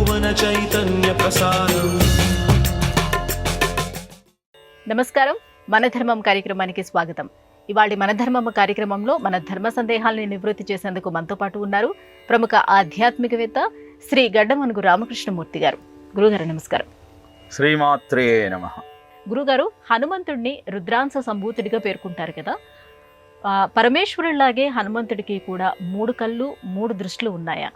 భువన చైతన్య ప్రసారం. నమస్కారం, మన ధర్మం కార్యక్రమానికి స్వాగతం. ఇవాళ మన ధర్మం కార్యక్రమంలో మన ధర్మ సందేహాలను నివృత్తి చేసేందుకు మనతో పాటు ఉన్నారు ప్రముఖ ఆధ్యాత్మికవేత్త శ్రీ గడ్డమనుగు రామకృష్ణమూర్తి గారు. గురుగారు నమస్కారం. శ్రీమాత్రే నమః. గురుగారు, హనుమంతుడిని రుద్రాంశ సంభూతుడిగా పేర్కొంటారు కదా. పరమేశ్వరుడిలాగే హనుమంతుడికి కూడా 3 కళ్ళు 3 దృష్టిలు ఉన్నాయా?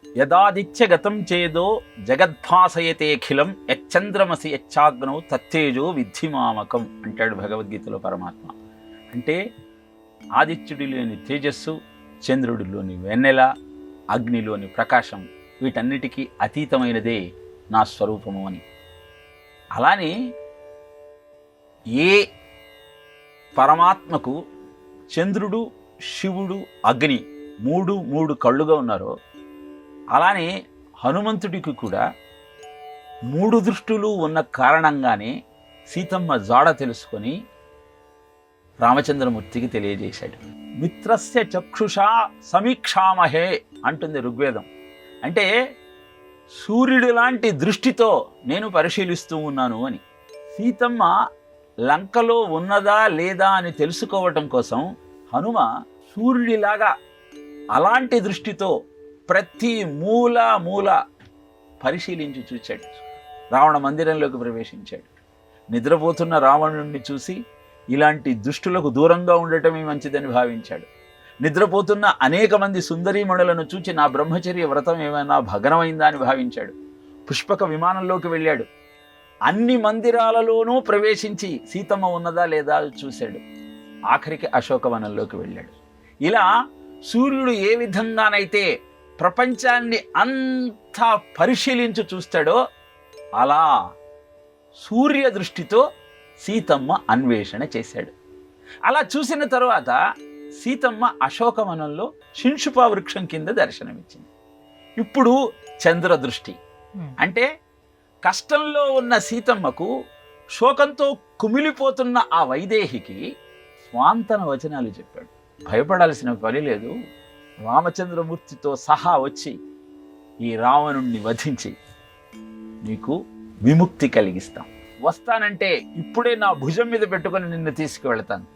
యదాదిత్య గతం చేదో జగద్భాసయతేఖిలం యచ్చంద్రమసి యచ్చాగ్నౌ తత్తేజో విద్ధిమామకం అంటాడు భగవద్గీతలో పరమాత్మ. అంటే ఆదిత్యుడిలోని తేజస్సు, చంద్రుడిలోని వెన్నెల, అగ్నిలోని ప్రకాశం, వీటన్నిటికీ అతీతమైనదే నా స్వరూపము అని. అలానే ఏ పరమాత్మకు చంద్రుడు, శివుడు, అగ్ని మూడు కళ్ళుగా ఉన్నారో అలానే హనుమంతుడికి కూడా 3 దృష్టులు ఉన్న కారణంగానే సీతమ్మ జాడ తెలుసుకొని రామచంద్రమూర్తికి తెలియజేశాడు. మిత్రస్య చక్షుషా సమీక్షామహే అంటుంది ఋగ్వేదం. అంటే సూర్యుడు లాంటి దృష్టితో నేను పరిశీలిస్తూ ఉన్నాను అని. సీతమ్మ లంకలో ఉన్నదా లేదా అని తెలుసుకోవటం కోసం హనుమ సూర్యుడిలాగా అలాంటి దృష్టితో ప్రతి మూల పరిశీలించి చూచాడు. రావణ మందిరంలోకి ప్రవేశించాడు. నిద్రపోతున్న రావణుడిని చూసి ఇలాంటి దుష్టులకు దూరంగా ఉండటమే మంచిదని భావించాడు. నిద్రపోతున్న అనేక మంది సుందరీమణులను చూచి నా బ్రహ్మచర్య వ్రతం ఏమైనా భగ్నమైందా అని భావించాడు. పుష్పక విమానంలోకి వెళ్ళాడు. అన్ని మందిరాలలోనూ ప్రవేశించి సీతమ్మ ఉన్నదా లేదా చూశాడు. ఆఖరికి అశోకవనంలోకి వెళ్ళాడు. ఇలా సూర్యుడు ఏ విధంగానైతే ప్రపంచాన్ని అంతా పరిశీలించి చూస్తాడో అలా సూర్య దృష్టితో సీతమ్మ అన్వేషణ చేశాడు. అలా చూసిన తరువాత సీతమ్మ అశోకవనంలో శింషుపా వృక్షం కింద దర్శనమిచ్చింది. ఇప్పుడు చంద్రదృష్టి అంటే కష్టంలో ఉన్న సీతమ్మకు, శోకంతో కుమిలిపోతున్న ఆ వైదేహికి స్వాంతన వచనాలు చెప్పాడు. భయపడాల్సిన పని లేదు, రామచంద్రమూర్తితో సహా వచ్చి ఈ రావణుణ్ణి వధించి నీకు విముక్తి కలిగిస్తాం. వస్తానంటే ఇప్పుడే నా భుజం మీద పెట్టుకొని నిన్ను తీసుకువెళతాను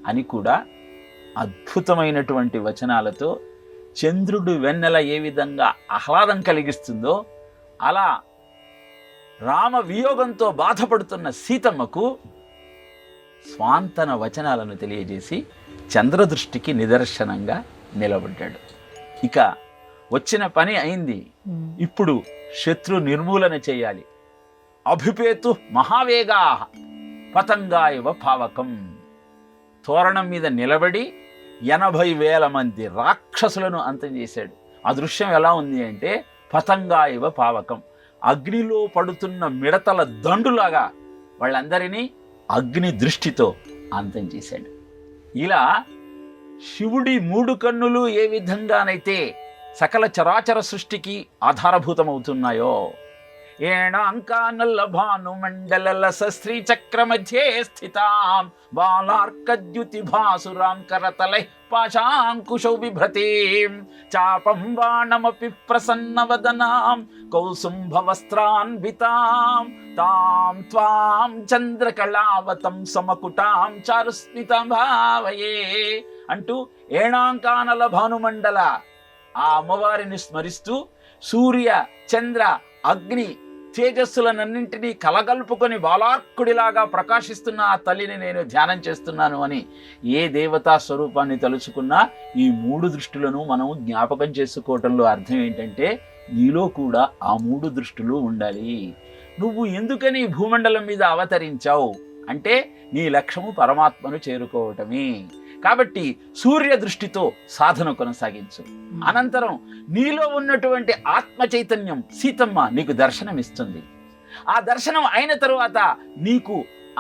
అని కూడా అద్భుతమైనటువంటి వచనాలతో చంద్రుడు వెన్నెల ఏ విధంగా ఆహ్లాదం కలిగిస్తుందో అలా రామ వియోగంతో బాధపడుతున్న సీతమ్మకు స్వాంతన వచనాలను తెలియజేసి చంద్రదృష్టికి నిదర్శనంగా నిలబడ్డాడు. ఇక వచ్చిన పని అయింది. ఇప్పుడు శత్రు నిర్మూలన చేయాలి. అభిపేతు మహావేగా పతంగా ఇవ పావకం. తోరణం మీద నిలబడి 80,000 మంది రాక్షసులను అంతం చేశాడు. ఆ దృశ్యం ఎలా ఉంది అంటే పతంగా ఇవ పావకం, అగ్నిలో పడుతున్న మిడతల దండులాగా వాళ్ళందరినీ అగ్ని దృష్టితో అంతం చేశాడు. ఇలా శివుడి 3 కన్నులు ఏ విధంగానైతే సకల చరాచర సృష్టికి ఆధారభూతమవుతున్నాయో, ఏణాంకానల్ల భాను మండల సశ్రీ చక్ర మధ్యే స్థితాం బాలార్కద్యుతి భాసురాం కరతలై పాశాంకుశౌ బిభ్రతీం చాపం బాణమపి ప్రసన్నవదనాం కౌసుంభ వస్త్రాన్వితాం తాం త్వాం చంద్రకళావతం సమకుటాం చారుస్మితం భావయే అంటూ ఏణాంకానల భానుమండల ఆ అమ్మవారిని స్మరిస్తూ సూర్య, చంద్ర, అగ్ని తేజస్సులనన్నింటినీ కలగలుపుకొని బాలార్కుడిలాగా ప్రకాశిస్తున్న ఆ తల్లిని నేను ధ్యానం చేస్తున్నాను అని ఏ దేవతా స్వరూపాన్ని తలుచుకున్నా ఈ 3 దృష్టులను మనం జ్ఞాపకం చేసుకోవటంలో అర్థం ఏంటంటే నీలో కూడా ఆ 3 దృష్టులు ఉండాలి. నువ్వు ఎందుకని భూమండలం మీద అవతరించావు అంటే నీ లక్ష్యము పరమాత్మను చేరుకోవటమే. కాబట్టి సూర్య దృష్టితో సాధన కొనసాగించు. అనంతరం నీలో ఉన్నటువంటి ఆత్మ చైతన్యం సీతమ్మ నీకు దర్శనమిస్తుంది. ఆ దర్శనం అయిన తరువాత నీకు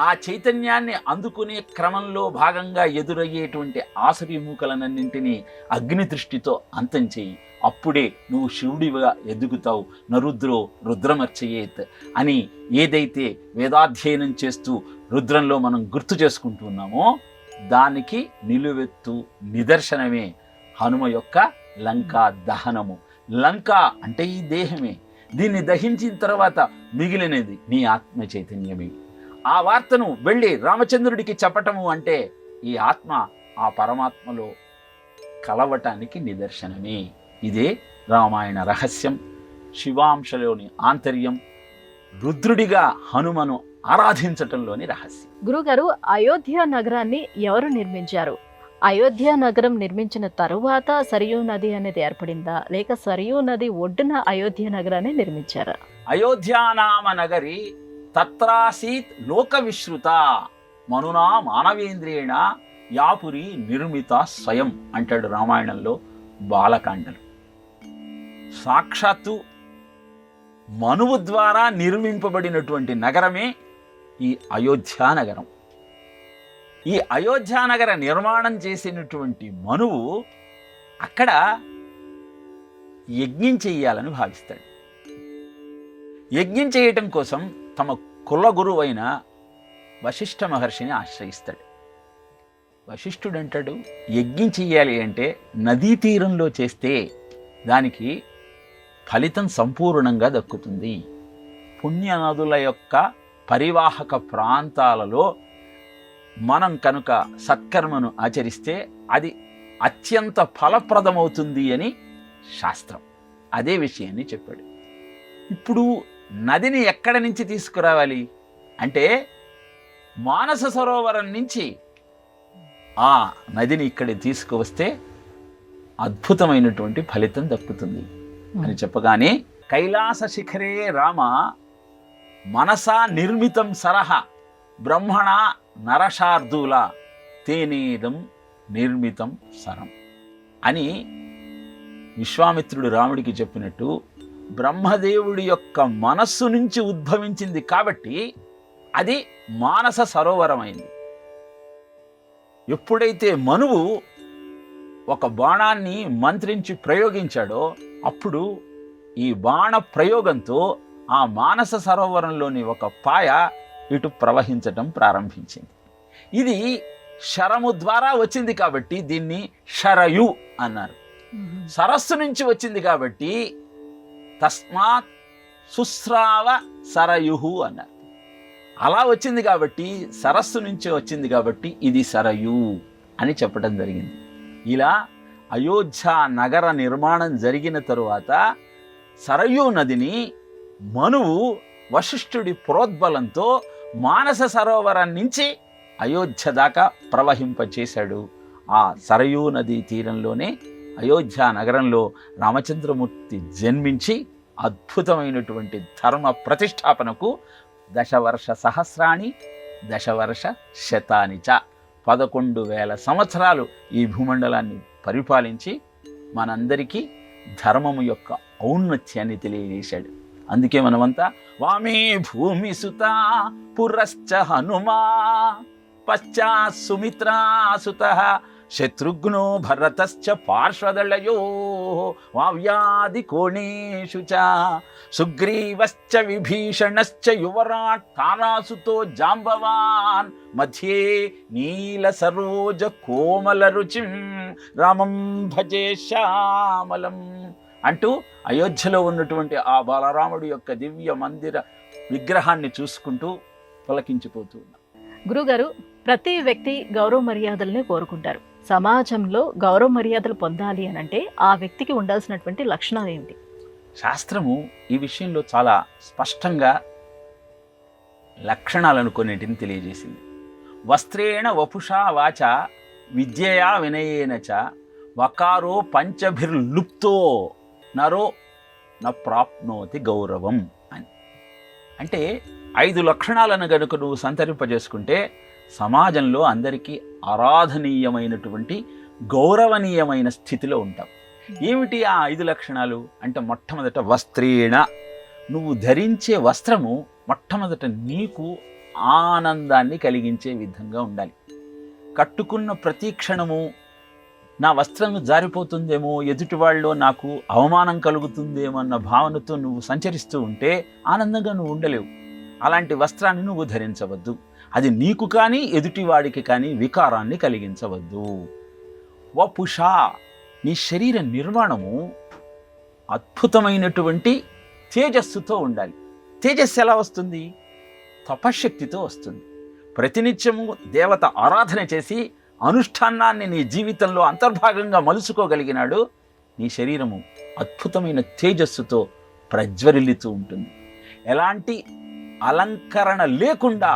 ఆ చైతన్యాన్ని అందుకునే క్రమంలో భాగంగా ఎదురయ్యేటువంటి ఆసురీ మూకలనన్నింటినీ అగ్ని దృష్టితో అంతం చేయి. అప్పుడే నువ్వు శివుడిగా ఎదుగుతావు. నరుద్రో రుద్రమర్చయేత్ అని ఏదైతే వేదాధ్యయనం చేస్తూ రుద్రంలో మనం గుర్తు చేసుకుంటున్నామో దానికి నిలువెత్తు నిదర్శనమే హనుమ యొక్క లంకా దహనము. లంక అంటే ఈ దేహమే, దీన్ని దహించిన తర్వాత మిగిలినది నీ ఆత్మ చైతన్యమే. ఆ వార్తను వెళ్ళి రామచంద్రుడికి చెప్పటము అంటే ఈ ఆత్మ ఆ పరమాత్మలో కలవటానికి నిదర్శనమే. ఇదే రామాయణ రహస్యం, శివాంశలోని ఆంతర్యం, రుద్రుడిగా హనుమను ఆరాధించటంలోని రహస్యం. గురుగారు, అయోధ్య నగరాన్ని ఎవరు నిర్మించారు? అయోధ్య నగరం నిర్మించిన తరువాత సరియూ నది అనేది ఏర్పడిందా, లేక సరియూ నది ఒడ్డున అయోధ్య నగరాన్ని నిర్మించారా? అయోధ్యానామ నగరి తత్రాసీత్ లోక విశ్రుత మనునా మానవేంద్రియేణ యాపురి నిర్మిత స్వయం అంటాడు రామాయణంలో బాలకాండలు. సాక్షాత్తు మనువు ద్వారా నిర్మింపబడినటువంటి నగరమే ఈ అయోధ్యా నగరం. ఈ అయోధ్యా నగర నిర్మాణం చేసినటువంటి మనువు అక్కడ యజ్ఞం చెయ్యాలని భావిస్తాడు. యజ్ఞం చేయటం కోసం తమ కులగురువు అయిన వశిష్ఠ మహర్షిని ఆశ్రయిస్తాడు. వశిష్ఠుడు అంటాడు, యజ్ఞం చెయ్యాలి అంటే నదీ తీరంలో చేస్తే దానికి ఫలితం సంపూర్ణంగా దక్కుతుంది. పుణ్యనదుల యొక్క పరివాహక ప్రాంతాలలో మనం కనుక సత్కర్మను ఆచరిస్తే అది అత్యంత ఫలప్రదమవుతుంది అని శాస్త్రం. అదే విషయాన్ని చెప్పాడు. ఇప్పుడు నదిని ఎక్కడి నుంచి తీసుకురావాలి అంటే మానస సరోవరం నుంచి ఆ నదిని ఇక్కడ తీసుకువస్తే అద్భుతమైనటువంటి ఫలితం దక్కుతుంది అని చెప్పగానే కైలాస శిఖరే రామ మనసా నిర్మితం సరహ బ్రహ్మణ నరశార్దూల తేనేదం నిర్మితం సరం అని విశ్వామిత్రుడు రాముడికి చెప్పినట్టు బ్రహ్మదేవుడి యొక్క మనస్సు నుంచి ఉద్భవించింది కాబట్టి అది మానస సరోవరమైంది. ఎప్పుడైతే మనువు ఒక బాణాన్ని మంత్రించి ప్రయోగించాడో అప్పుడు ఈ బాణ ప్రయోగంతో ఆ మానస సరోవరంలోని ఒక పాయ ఇటు ప్రవహించటం ప్రారంభించింది. ఇది శరము ద్వారా వచ్చింది కాబట్టి దీన్ని శరయు అన్నారు. సరస్సు నుంచి వచ్చింది కాబట్టి తస్మాత్ సుస్రావ సరయుహు అన్నారు. అలా వచ్చింది కాబట్టి సరస్సు నుంచి వచ్చింది కాబట్టి ఇది సరయు అని చెప్పడం జరిగింది. ఇలా అయోధ్య నగర నిర్మాణం జరిగిన తరువాత సరయూ నదిని మనువు వశిష్ఠుడి ప్రోద్బలంతో మానస సరోవరం నుంచి అయోధ్య దాకా ప్రవహింపచేశాడు. ఆ సరయూ నదీ తీరంలోనే అయోధ్య నగరంలో రామచంద్రమూర్తి జన్మించి అద్భుతమైనటువంటి ధర్మ ప్రతిష్టాపనకు దశవర్ష సహస్రాణి దశవర్ష శతాని చ 11,000 సంవత్సరాలు ఈ భూమండలాన్ని పరిపాలించి మనందరికీ ధర్మము యొక్క ఔన్నత్యాన్ని తెలియజేశాడు. అందుకే మనమంతా వామే భూమి సుత పురశ్చ హనుమా పశ్చా సుమిత్రా సుత శత్రుఘ్నో భరతశ్చ పార్శ్వదళయో వావ్యాది కోణేషు చ సుగ్రీవశ్చ విభీషణశ్చ యువరాట్ తారాసుతో జాంబవాన్ మధ్యే నీల సరోజ కోమల రుచిం రామం భజే శ్యామలం అంటూ అయోధ్యలో ఉన్నటువంటి ఆ బాలరాముడి యొక్క దివ్య మందిర విగ్రహాన్ని చూసుకుంటూ పులకించిపోతూ ఉన్నాం. గురుగారు, ప్రతి వ్యక్తి గౌరవ మర్యాదల్ని కోరుకుంటారు. సమాజంలో గౌరవ మర్యాదలు పొందాలి అని అంటే ఆ వ్యక్తికి ఉండాల్సినటువంటి లక్షణాలు ఏమిటి? శాస్త్రము ఈ విషయంలో చాలా స్పష్టంగా లక్షణాలను కొన్నిటిని తెలియజేసింది. వస్త్రేణ వపుషా వాచ విద్యయా వినయేన చ వకారో పంచభిర్లుప్తో నరో న ప్రాప్నోతి గౌరవం అని. అంటే 5 లక్షణాలను గనుక నువ్వు సంతరింపజేసుకుంటే సమాజంలో అందరికీ ఆరాధనీయమైనటువంటి గౌరవనీయమైన స్థితిలో ఉంటావు. ఏమిటి ఆ 5 లక్షణాలు అంటే మొట్టమొదట వస్త్రేణ, నువ్వు ధరించే వస్త్రము మొట్టమొదట నీకు ఆనందాన్ని కలిగించే విధంగా ఉండాలి. కట్టుకున్న ప్రతి క్షణము నా వస్త్రం జారిపోతుందేమో, ఎదుటి వాళ్ళలో నాకు అవమానం కలుగుతుందేమో అన్న భావనతో నువ్వు సంచరిస్తూ ఉంటే ఆనందంగా నువ్వు ఉండలేవు. అలాంటి వస్త్రాన్ని నువ్వు ధరించవద్దు. అది నీకు కానీ ఎదుటివాడికి కానీ వికారాన్ని కలిగించవద్దు. వపుష, నీ శరీర నిర్మాణము అద్భుతమైనటువంటి తేజస్సుతో ఉండాలి. తేజస్సు ఎలా వస్తుంది? తపశ్శక్తితో వస్తుంది. ప్రతినిత్యము దేవత ఆరాధన చేసి అనుష్ఠానాన్ని నీ జీవితంలో అంతర్భాగంగా మలుచుకోగలిగినాడు, నీ శరీరము అద్భుతమైన తేజస్సుతో ప్రజ్వరిల్లుతూ ఉంటుంది. ఎలాంటి అలంకరణ లేకుండా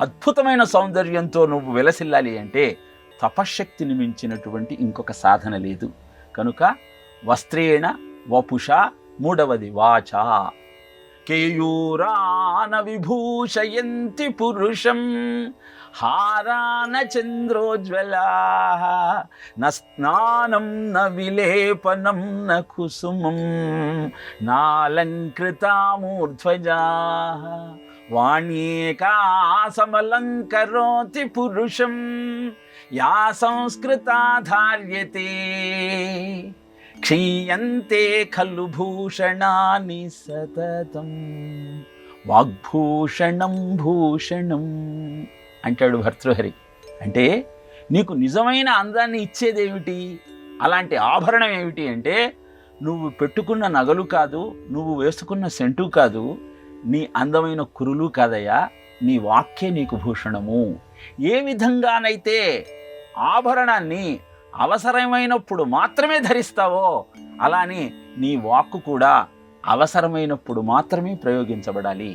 అద్భుతమైన సౌందర్యంతో నువ్వు వెలసిల్లాలి అంటే తపశ్శక్తిని మించినటువంటి ఇంకొక సాధన లేదు. కనుక వస్త్రేణ వపుష, మూడవది వాచ. కేయూరాన విభూషయంతి పురుషం హారాన చంద్రోజ్వలా న స్నానం న విలేపనం న కుసుమం నాలంకృతామూర్ధ్వజా వాణ్యేకా సమలంకరోతి పురుషం యా సంస్కృతా ధార్యతే క్షీయంతే ఖలు భూషణాని సతతం. వాగ్భూషణం భూషణం అంటాడు భర్తృహరి. అంటే నీకు నిజమైన అందాన్ని ఇచ్చేదేమిటి, అలాంటి ఆభరణం ఏమిటి అంటే నువ్వు పెట్టుకున్న నగలు కాదు, నువ్వు వేసుకున్న సెంటు కాదు, నీ అందమైన కురులు కాదయ్యా, నీ వాక్యే నీకు భూషణము. ఏ విధంగానైతే ఆభరణాన్ని అవసరమైనప్పుడు మాత్రమే ధరిస్తావో అలానే నీ వాక్కు కూడా అవసరమైనప్పుడు మాత్రమే ప్రయోగించబడాలి.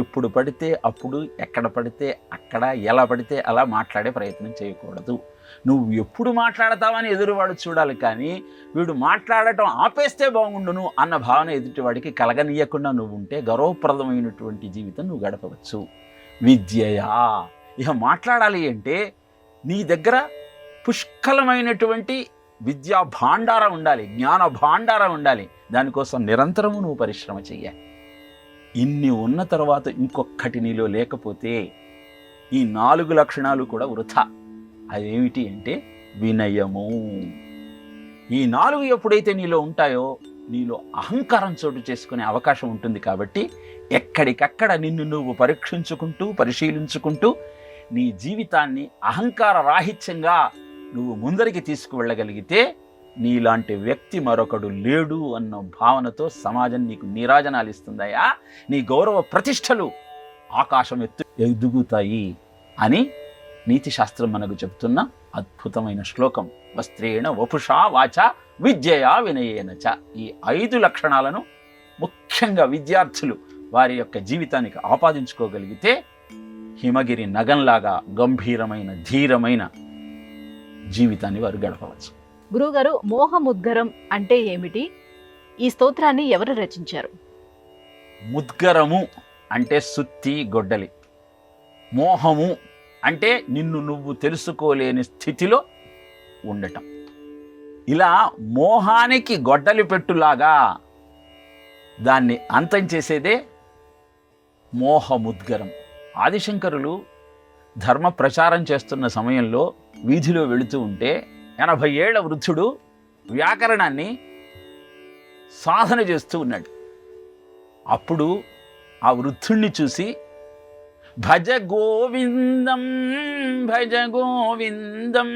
ఎప్పుడు పడితే అప్పుడు, ఎక్కడ పడితే అక్కడ, ఎలా పడితే అలా మాట్లాడే ప్రయత్నం చేయకూడదు. నువ్వు ఎప్పుడు మాట్లాడతావని ఎదురువాడు చూడాలి, కానీ వీడు మాట్లాడటం ఆపేస్తే బాగుండును అన్న భావన ఎదుటివాడికి కలగనీయకుండా నువ్వు ఉంటే గౌరవప్రదమైనటువంటి జీవితం నువ్వు గడపవచ్చు. విద్యయా, ఇక మాట్లాడాలి అంటే నీ దగ్గర పుష్కలమైనటువంటి విద్యా భాండారం ఉండాలి, జ్ఞాన భాండారం ఉండాలి. దానికోసం నిరంతరము నువ్వు పరిశ్రమ చెయ్యాలి. ఇన్ని ఉన్న తర్వాత ఇంకొక్కటి నీలో లేకపోతే ఈ 4 లక్షణాలు కూడా వృథా. అదేమిటి అంటే వినయము. ఈ 4 ఎప్పుడైతే నీలో ఉంటాయో నీలో అహంకారం చోటు చేసుకునే అవకాశం ఉంటుంది. కాబట్టి ఎక్కడికక్కడ నిన్ను నువ్వు పరీక్షించుకుంటూ పరిశీలించుకుంటూ నీ జీవితాన్ని అహంకార రాహిత్యంగా నువ్వు ముందరికి తీసుకువెళ్ళగలిగితే నీలాంటి వ్యక్తి మరొకడు లేడు అన్న భావనతో సమాజం నీకు నీరాజనాలు ఇస్తుందయా, నీ గౌరవ ప్రతిష్టలు ఆకాశం ఎదుగుతాయి అని నీతి శాస్త్రం మనకు చెబుతున్న అద్భుతమైన శ్లోకం. వస్త్రేణ వపుషా వాచ విద్యయా వినయేనచ. ఈ 5 లక్షణాలను ముఖ్యంగా విద్యార్థులు వారి యొక్క జీవితానికి ఆపాదించుకోగలిగితే హిమగిరి నగంలాగా గంభీరమైన ధీరమైన జీవితాన్ని వారు గడపవచ్చు. గురువుగారు, మోహముద్గరం అంటే ఏమిటి? ఈ స్తోత్రాన్ని ఎవరు రచించారు? ముద్గరము అంటే సుత్తి గొడ్డలి. మోహము అంటే నిన్ను నువ్వు తెలుసుకోలేని స్థితిలో ఉండటం. ఇలా మోహానికి గొడ్డలి పెట్టులాగా దాన్ని అంతం చేసేదే మోహముద్గరం. ఆదిశంకరులు ధర్మ ప్రచారం చేస్తున్న సమయంలో వీధిలో వెళుతూ ఉంటే 80 ఏళ్ల వృద్ధుడు వ్యాకరణాన్ని సాధన చేస్తూ ఉన్నాడు. అప్పుడు ఆ వృద్ధుణ్ణి చూసి భజ గోవిందం భజ గోవిందం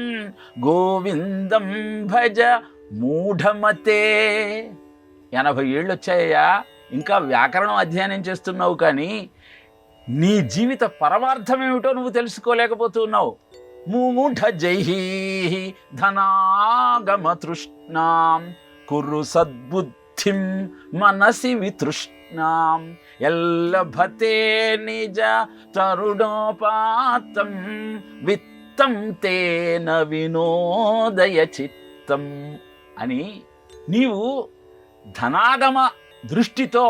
గోవిందం భజ మూఢమతే. 80 ఏళ్ళు వచ్చాయ్యా, ఇంకా వ్యాకరణం అధ్యయనం చేస్తున్నావు, కానీ నీ జీవిత పరమార్థం ఏమిటో నువ్వు తెలుసుకోలేకపోతున్నావు. మూఢ జైహి ధనాగమ తృష్ణాం కురు సద్బుద్ధిం మనసి వితృష్ణాం ఎల్లభతే నిజ తరుణోపాతం విత్తం తేన వినోదయ చిత్తం అని నీవు ధనాగమ దృష్టితో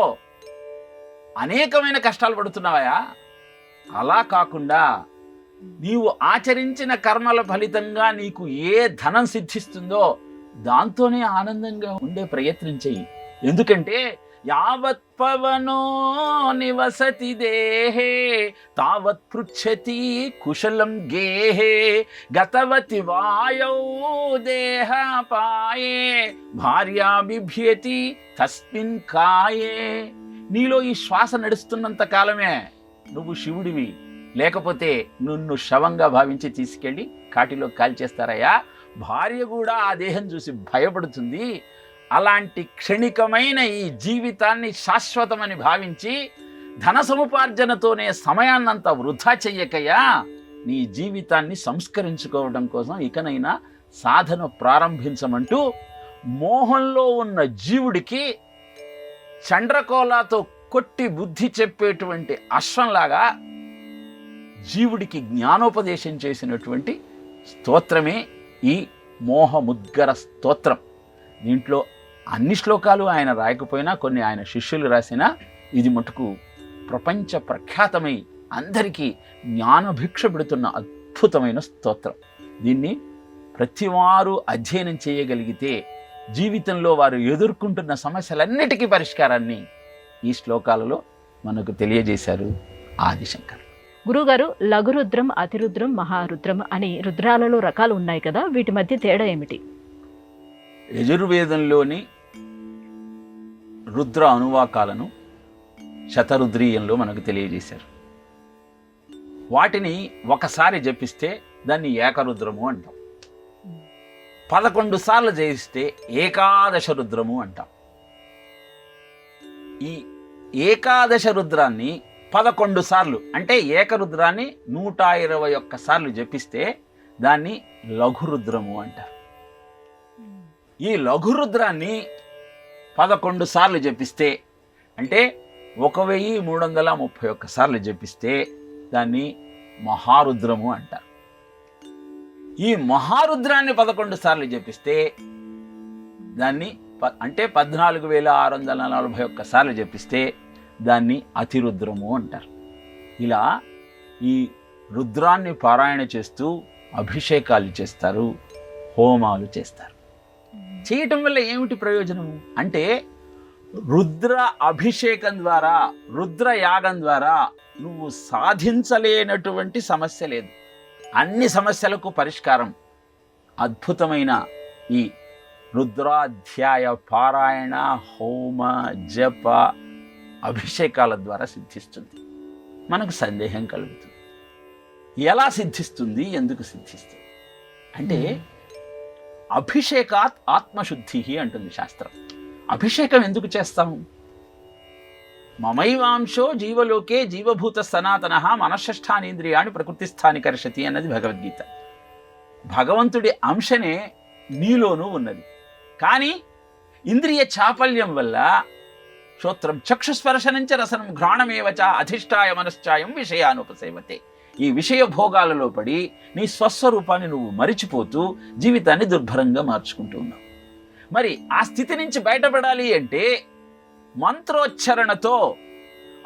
అనేకమైన కష్టాలు పడుతున్నావా? అలా కాకుండా నీవు ఆచరించిన కర్మల ఫలితంగా నీకు ఏ ధనం సిద్ధిస్తుందో దాంతోనే ఆనందంగా ఉండే ప్రయత్నం చెయ్యి. ఎందుకంటే యావత్ పవనో నివసతి దేహే తావత్ పృచ్ఛతి కుశలం గేహే గతవతి వాయౌ దేహపాయే భార్యా బిభ్యతి తస్మిన్ కాయే. నీలో ఈ శ్వాస నడుస్తున్నంత కాలమే నువ్వు శివుడివి, లేకపోతే నిన్ను శవంగా భావించి తీసుకెళ్ళి కాటిలో కాల్చేస్తారయ్యా. భార్య కూడా ఆ దేహం చూసి భయపడుతుంది. అలాంటి క్షణికమైన ఈ జీవితాన్ని శాశ్వతమని భావించి ధన సముపార్జనతోనే సమయాన్నంతా వృధా చెయ్యకయ్యా, నీ జీవితాన్ని సంస్కరించుకోవడం కోసం ఇకనైనా సాధన ప్రారంభించమంటూ మోహంలో ఉన్న జీవుడికి చండ్రకోలాతో కొట్టి బుద్ధి చెప్పేటువంటి అశ్వంలాగా జీవుడికి జ్ఞానోపదేశం చేసినటువంటి స్తోత్రమే ఈ మోహముద్గర స్తోత్రం. దీంట్లో అన్ని శ్లోకాలు ఆయన రాయకపోయినా కొన్ని ఆయన శిష్యులు రాసినా ఇది మటుకు ప్రపంచ ప్రఖ్యాతమై అందరికీ జ్ఞానభిక్ష పెడుతున్న అద్భుతమైన స్తోత్రం. దీన్ని ప్రతివారు అధ్యయనం చేయగలిగితే జీవితంలో వారు ఎదుర్కొంటున్న సమస్యలన్నిటికీ పరిష్కారాన్ని ఈ శ్లోకాలలో మనకు తెలియజేశారు ఆదిశంకర్. గురుగారు, లఘురుద్రం, అతిరుద్రం, మహారుద్రం అని రుద్రాలలో రకాలు ఉన్నాయి కదా, వీటి మధ్య తేడా ఏమిటి? యజుర్వేదంలోని రుద్ర అనువాకాలను శతరుద్రీయంలో మనకు తెలియజేశారు. వాటిని ఒకసారి జపిస్తే దాన్ని ఏకరుద్రము అంటాం. 11 సార్లు జయిస్తే ఏకాదశ రుద్రము అంటాం. ఈ ఏకాదశ రుద్రాన్ని 11 సార్లు అంటే ఏకరుద్రాన్ని 121 సార్లు జపిస్తే దాన్ని లఘురుద్రము అంటారు. ఈ లఘురుద్రాన్ని 11 సార్లు జపిస్తే అంటే 1331 సార్లు జపిస్తే దాన్ని మహారుద్రము అంటారు. ఈ మహారుద్రాన్ని 11 సార్లు జపిస్తే దాన్ని అంటే 14,641 సార్లు జపిస్తే దాన్ని అతిరుద్రము అంటారు. ఇలా ఈ రుద్రాన్ని పారాయణ చేస్తూ అభిషేకాలు చేస్తారు, హోమాలు చేస్తారు. చేయటం వల్ల ఏమిటి ప్రయోజనము అంటే రుద్ర అభిషేకం ద్వారా, రుద్ర యాగం ద్వారా నువ్వు సాధించలేనటువంటి సమస్య లేదు. అన్ని సమస్యలకు పరిష్కారం అద్భుతమైన ఈ రుద్రాధ్యాయ పారాయణ, హోమ, జప, అభిషేకాల ద్వారా సిద్ధిస్తుంది. మనకు సందేహం కలుగుతుంది, ఎలా సిద్ధిస్తుంది, ఎందుకు సిద్ధిస్తుంది అంటే అభిషేకాత్ ఆత్మశుద్ధి అంటుంది శాస్త్రం. అభిషేకం ఎందుకు చేస్తాము? మమైవాంశో జీవలోకే జీవభూత సనాతన మనశ్ష్టానేంద్రియాన్ని ప్రకృతిస్థాని కర్షతి అన్నది భగవద్గీత. భగవంతుడి అంశనే నీలోనూ ఉన్నది. కానీ ఇంద్రియ చాపల్యం వల్ల శ్రోత్రం చక్షుస్పర్శనంచ రసనం ఘ్రాణమేవచ అధిష్టాయ మనశ్చాయం విషయానుపసేవతే, ఈ విషయ భోగాలలో పడి నీ స్వస్వరూపాన్ని నువ్వు మరిచిపోతూ జీవితాన్ని దుర్భరంగా మార్చుకుంటూ ఉన్నావు. మరి ఆ స్థితి నుంచి బయటపడాలి అంటే మంత్రోచ్చరణతో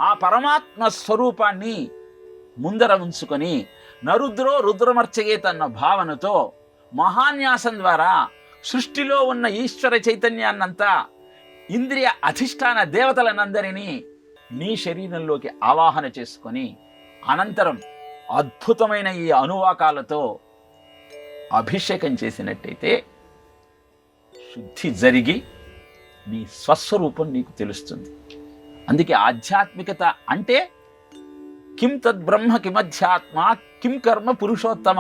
ఆ పరమాత్మ స్వరూపాన్ని ముందర ఉంచుకొని నరుద్రో రుద్రమర్చయేతన్న భావనతో మహాన్యాసం ద్వారా సృష్టిలో ఉన్న ఈశ్వర చైతన్యాన్నంతా, ఇంద్రియ అధిష్టాన దేవతలనందరినీ నీ శరీరంలోకి ఆవాహన చేసుకొని అనంతరం అద్భుతమైన ఈ అనువాకాలతో అభిషేకం చేసినట్టయితే శుద్ధి జరిగి నీ స్వస్వరూపం నీకు తెలుస్తుంది. అందుకే ఆధ్యాత్మికత అంటే కిం తద్బ్రహ్మ కిమధ్యాత్మ కిం కర్మ పురుషోత్తమ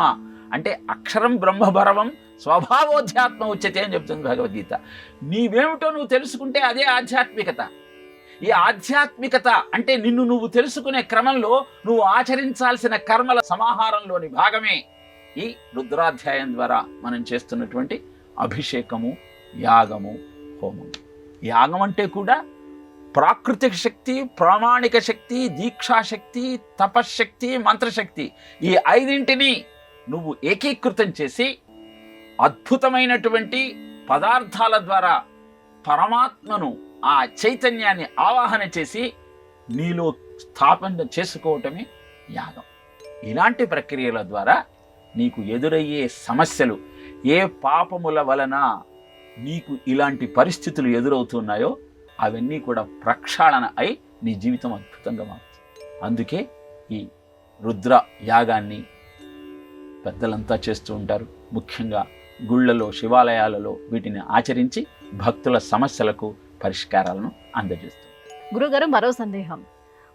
అంటే అక్షరం బ్రహ్మభరవం స్వభావోధ్యాత్మ ఉచ్యతే అని చెప్తుంది భగవద్గీత. నీవేమిటో నువ్వు తెలుసుకుంటే అదే ఆధ్యాత్మికత. ఈ ఆధ్యాత్మికత అంటే నిన్ను నువ్వు తెలుసుకునే క్రమంలో నువ్వు ఆచరించాల్సిన కర్మల సమాహారంలోని భాగమే ఈ రుద్రాధ్యాయం ద్వారా మనం చేస్తున్నటువంటి అభిషేకము, యాగము, హోమము. యాగం అంటే కూడా ప్రాకృతిక శక్తి, ప్రామాణిక శక్తి, దీక్షాశక్తి, తపశ్శక్తి, మంత్రశక్తి, ఈ 5ంటిని నువ్వు ఏకీకృతం చేసి అద్భుతమైనటువంటి పదార్థాల ద్వారా పరమాత్మను, ఆ చైతన్యాన్ని ఆవాహన చేసి నీలో స్థాపన చేసుకోవటమే యాగం. ఇలాంటి ప్రక్రియల ద్వారా నీకు ఎదురయ్యే సమస్యలు, ఏ పాపముల వలన నీకు ఇలాంటి పరిస్థితులు ఎదురవుతున్నాయో అవన్నీ కూడా ప్రక్షాళన అయి నీ జీవితం అద్భుతంగా మారుతుంది. అందుకే ఈ రుద్ర యాగాన్ని పెద్దలంతా చేస్తూ ఉంటారు. ముఖ్యంగా గుళ్ళలో, శివాలయాలలో వీటిని ఆచరించి భక్తుల సమస్యలకు పరిష్కారాలను అందజేస్తారు. గురుగారు, మరో సందేహం.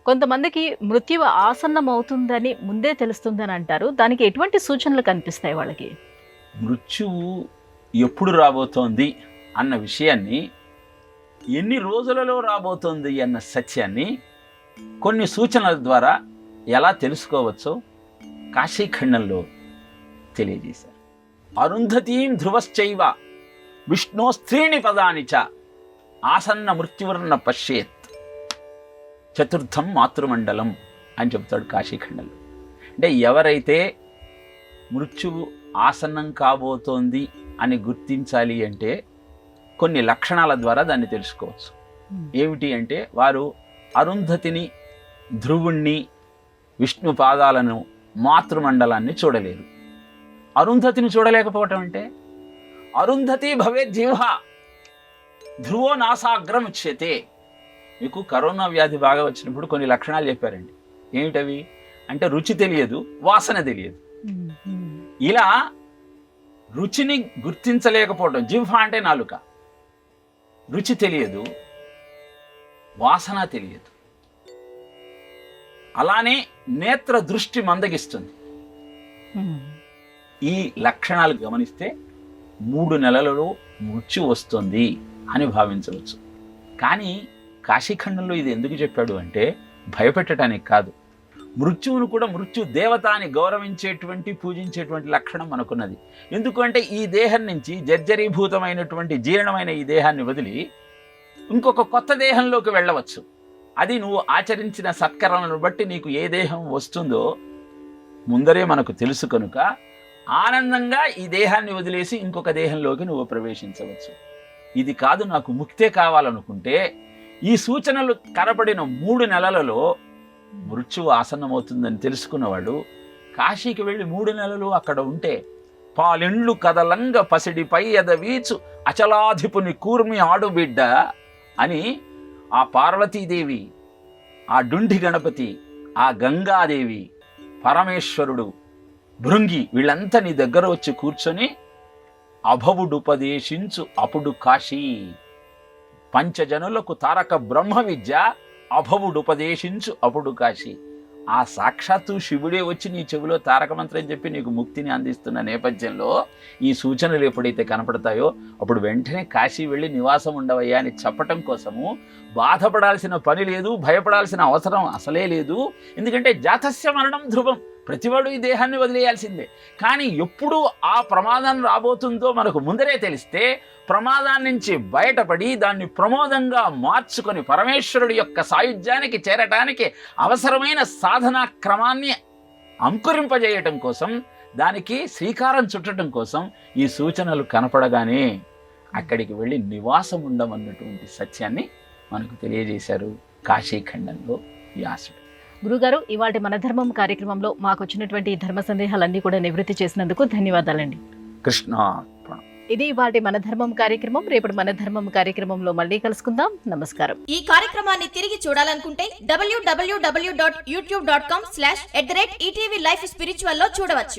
కొంతమందికి మృత్యువు ఆసన్నమవుతుందని ముందే తెలుస్తుందని అంటారు. దానికి ఎటువంటి సూచనలు కనిపిస్తాయి వాళ్ళకి? మృత్యువు ఎప్పుడు రాబోతోంది అన్న విషయాన్ని ఎన్ని రోజులలో రాబోతోంది అన్న సత్యాన్ని కొన్ని సూచనల ద్వారా ఎలా తెలుసుకోవచ్చో కాశీఖండంలో తెలియజేశారు. అరుంధతీం ధ్రువశ్చైవ విష్ణో స్త్రీణి పదాని చ ఆసన్న మృత్యువర్ణ పశ్యేత్ చతుర్థం మాతృమండలం అని చెప్తాడు కాశీఖండంలో. అంటే ఎవరైతే మృత్యువు ఆసన్నం కాబోతోంది అని గుర్తించాలి అంటే కొన్ని లక్షణాల ద్వారా దాన్ని తెలుసుకోవచ్చు. ఏమిటి అంటే వారు అరుంధతిని, ధ్రువుణ్ణి, విష్ణు పాదాలను, మాతృమండలాన్ని చూడలేరు. అరుంధతిని చూడలేకపోవటం అంటే అరుంధతి భవేత్ జీవ ధ్రువో నాసాగ్రం ఉచ్యతే. మీకు కరోనా వ్యాధి బాగా వచ్చినప్పుడు కొన్ని లక్షణాలు చెప్పారండి. ఏమిటవి అంటే రుచి తెలియదు, వాసన తెలియదు. ఇలా రుచిని గుర్తించలేకపోవడం, జిహ్వ అంటే నాలుక, రుచి తెలియదు, వాసన తెలియదు. అలానే నేత్ర దృష్టి మందగిస్తుంది. ఈ లక్షణాలు గమనిస్తే 3 నెలలలో మృత్యు వస్తుంది అని భావించవచ్చు. కానీ కాశీఖండంలో ఇది ఎందుకు చెప్పాడు అంటే భయపెట్టడానికి కాదు. మృత్యువును కూడా మృత్యు దేవత అని గౌరవించేటువంటి, పూజించేటువంటి లక్షణం మనకున్నది. ఎందుకంటే ఈ దేహం నుంచి జర్జరీభూతమైనటువంటి జీర్ణమైన ఈ దేహాన్ని వదిలి ఇంకొక కొత్త దేహంలోకి వెళ్ళవచ్చు. అది నువ్వు ఆచరించిన సత్కరణను బట్టి నీకు ఏ దేహం వస్తుందో ముందరే మనకు తెలుసు కనుక ఆనందంగా ఈ దేహాన్ని వదిలేసి ఇంకొక దేహంలోకి నువ్వు ప్రవేశించవచ్చు. ఇది కాదు, నాకు ముక్తే కావాలనుకుంటే ఈ సూచనలు కనపడిన 3 నెలలలో మృత్యువు ఆసన్నమవుతుందని తెలుసుకున్నవాడు కాశీకి వెళ్ళి 3 నెలలు అక్కడ ఉంటే పాలెండ్లు కదలంగ పసిడిపై ఎదవీచు అచలాధిపుని కూర్మి ఆడుబిడ్డ అని ఆ పార్వతీదేవి, ఆ డుండి గణపతి, ఆ గంగాదేవి, పరమేశ్వరుడు, భృంగి వీళ్ళంతా నీ దగ్గర వచ్చి కూర్చొని అభవుడుపదేశించు అప్పుడు కాశీ, పంచజనులకు తారక బ్రహ్మ విద్య అభవుడుపదేశించు అప్పుడు కాశీ. ఆ సాక్షాత్తు శివుడే వచ్చి నీ చెవిలో తారక మంత్రం చెప్పి నీకు ముక్తిని అందిస్తున్న నేపథ్యంలో ఈ సూచనలు ఎప్పుడైతే కనపడతాయో అప్పుడు వెంటనే కాశీ వెళ్ళి నివాసం ఉండవయ్యా అని చెప్పటం కోసము బాధపడాల్సిన పని లేదు, భయపడాల్సిన అవసరం అసలే లేదు. ఎందుకంటే జాతస్య మరణం ధ్రువం, ప్రతివాడు ఈ దేహాన్ని వదిలేయాల్సిందే. కానీ ఎప్పుడు ఆ ప్రమాదం రాబోతుందో మనకు ముందరే తెలిస్తే ప్రమాదాన్ని నుంచి బయటపడి దాన్ని ప్రమోదంగా మార్చుకొని పరమేశ్వరుడి యొక్క సాయుధ్యానికి చేరటానికి అవసరమైన సాధనా క్రమాన్ని అంకురింపజేయటం కోసం, దానికి శ్రీకారం చుట్టడం కోసం ఈ సూచనలు కనపడగానే అక్కడికి వెళ్ళి నివాసం ఉండమన్నటువంటి సత్యాన్ని మనకు తెలియజేశారు కాశీఖండంలో వ్యాసుడు. గురుగారు, ఇవాళ మన ధర్మం కార్యక్రమంలో మాకు వచ్చినటువంటి ధర్మ సందేహాలన్నీ కూడా నివృత్తి చేసినందుకు ధన్యవాదాలండి. కృష్ణార్పణం. ఇది ఇవాళ మన ధర్మం కార్యక్రమం. రేపటి మన ధర్మం కార్యక్రమంలో మళ్ళీ కలుసుకుందాం. నమస్కారం. ఈ కార్యక్రమాన్ని తిరిగి చూడాలనుకుంటే www.youtube.com/ETV Life Spiritual లో చూడవచ్చు.